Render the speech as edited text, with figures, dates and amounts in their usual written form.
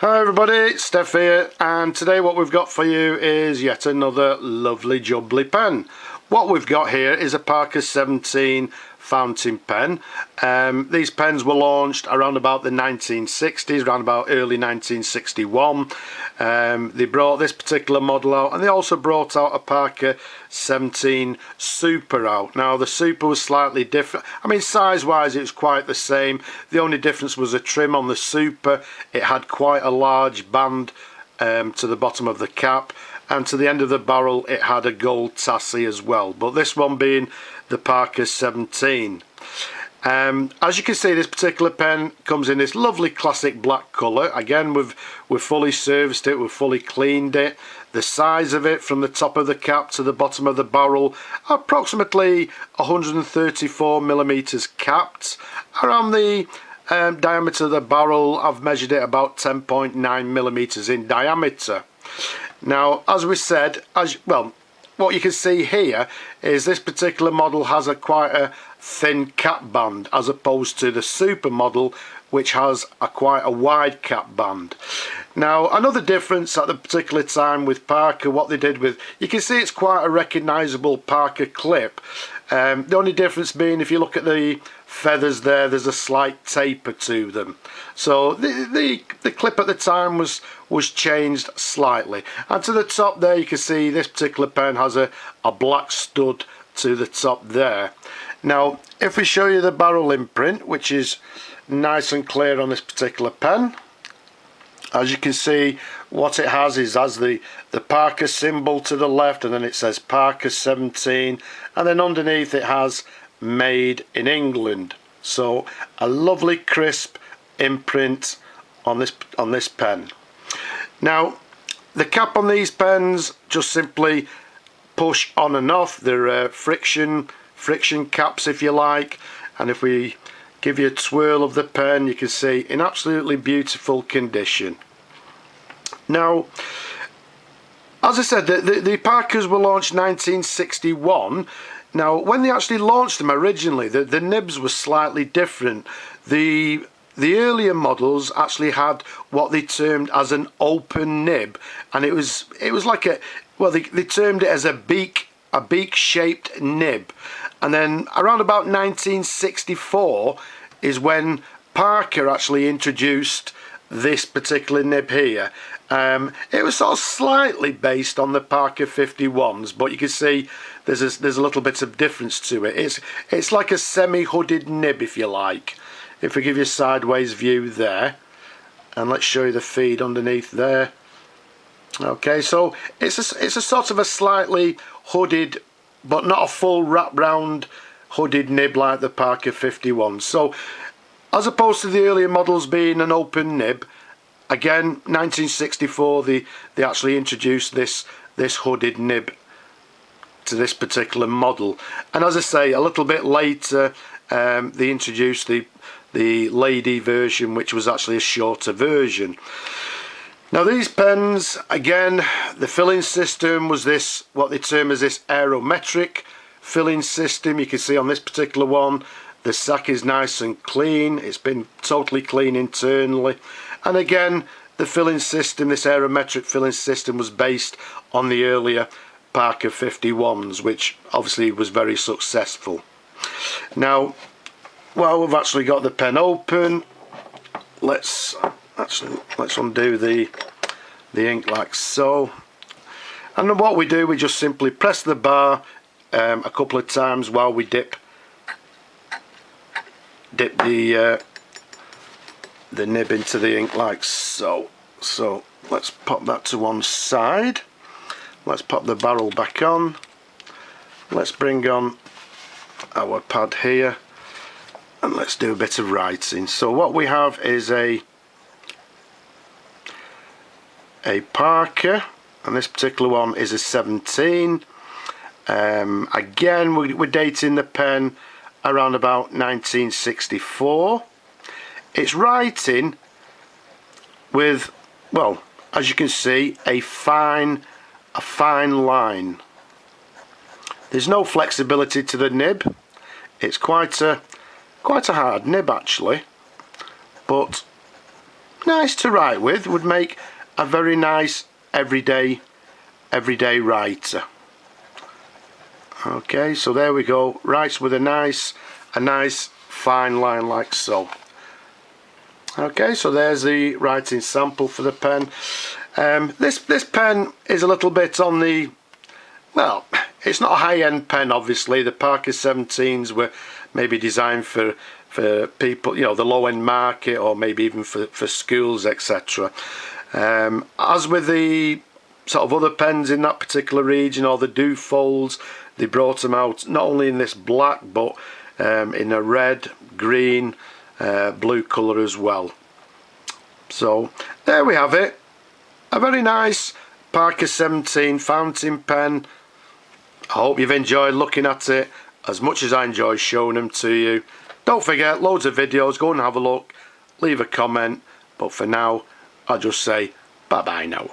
Hi everybody, Steph here, and today what we've got for you is yet another lovely jubbly pen. What we've got here is a Parker 17 fountain pen. These pens were launched around about the 1960s, around about early 1961. They brought this particular model out, and they also brought out a Parker 17 Super out. Now the Super was slightly different. I mean, size wise it was quite the same. The only difference was a trim on the Super. It had quite a large band to the bottom of the cap, and to the end of the barrel it had a gold tassie as well, but this one being the Parker 17. As you can see, this particular pen comes in this lovely classic black colour. Again, we've fully serviced it, we've fully cleaned it. The size of it from the top of the cap to the bottom of the barrel, approximately 134mm capped. Around the diameter of the barrel, I've measured it about 10.9mm in diameter. Now, as we said, what you can see here is this particular model has quite a thin cap band, as opposed to the Super model, which has quite a wide cap band. Now, another difference at the particular time with Parker, what they did with, you can see it's quite a recognisable Parker clip. The only difference being, if you look at the feathers there's a slight taper to them. So the clip at the time was changed slightly. And to the top there, you can see this particular pen has a black stud to the top there. Now, if we show you the barrel imprint, which is nice and clear on this particular pen, as you can see, what it has is the Parker symbol to the left, and then it says Parker 17, and then underneath it has made in England. So a lovely crisp imprint on this pen. Now, the cap on these pens just simply push on and off. They're friction caps, if you like, and if we give you a twirl of the pen, you can see in absolutely beautiful condition. Now, as I said, the Parkers were launched 1961. Now, when they actually launched them originally, the nibs were slightly different. The earlier models actually had what they termed as an open nib, and it was like they termed it as a beak shaped nib. And then around about 1964 is when Parker actually introduced this particular nib here. It was sort of slightly based on the Parker 51s, but you can see there's a little bit of difference to it. It's like a semi-hooded nib, if you like. If we give you a sideways view there, and let's show you the feed underneath there. Okay, so it's a sort of a slightly hooded, but not a full wrap round hooded nib like the Parker 51. So as opposed to the earlier models being an open nib, again 1964 they actually introduced this hooded nib to this particular model. And as I say, a little bit later they introduced the lady version, which was actually a shorter version. Now these pens, again, the filling system was this, what they term as this aerometric filling system. You can see on this particular one, the sack is nice and clean. It's been totally clean internally. And again, the filling system, this aerometric filling system, was based on the earlier Parker 51s, which obviously was very successful. Now, while we've actually got the pen open, let's undo the ink like so. And then what we do, we just simply press the bar a couple of times while we dip the nib into the ink like so. So let's pop that to one side. Let's pop the barrel back on. Let's bring on our pad here, and let's do a bit of writing. So what we have is a Parker, and this particular one is a 17. Again, we're dating the pen around about 1964. It's writing with, well, as you can see, a fine line. There's no flexibility to the nib. It's quite a hard nib actually, but nice to write with, would make a very nice everyday writer. Okay, so there we go, writes with a nice fine line like so. Okay, so there's the writing sample for the pen. This pen is a little bit on the, well, it's not a high-end pen obviously. The Parker 17s were maybe designed for people, you know, the low-end market, or maybe even for schools, etc. As with the sort of other pens in that particular region, or the Dufolds, they brought them out not only in this black but in a red, green, blue colour as well. So there we have it, a very nice Parker 17 fountain pen. I hope you've enjoyed looking at it as much as I enjoy showing them to you. Don't forget, loads of videos, go and have a look, leave a comment, but for now I'll just say bye bye now.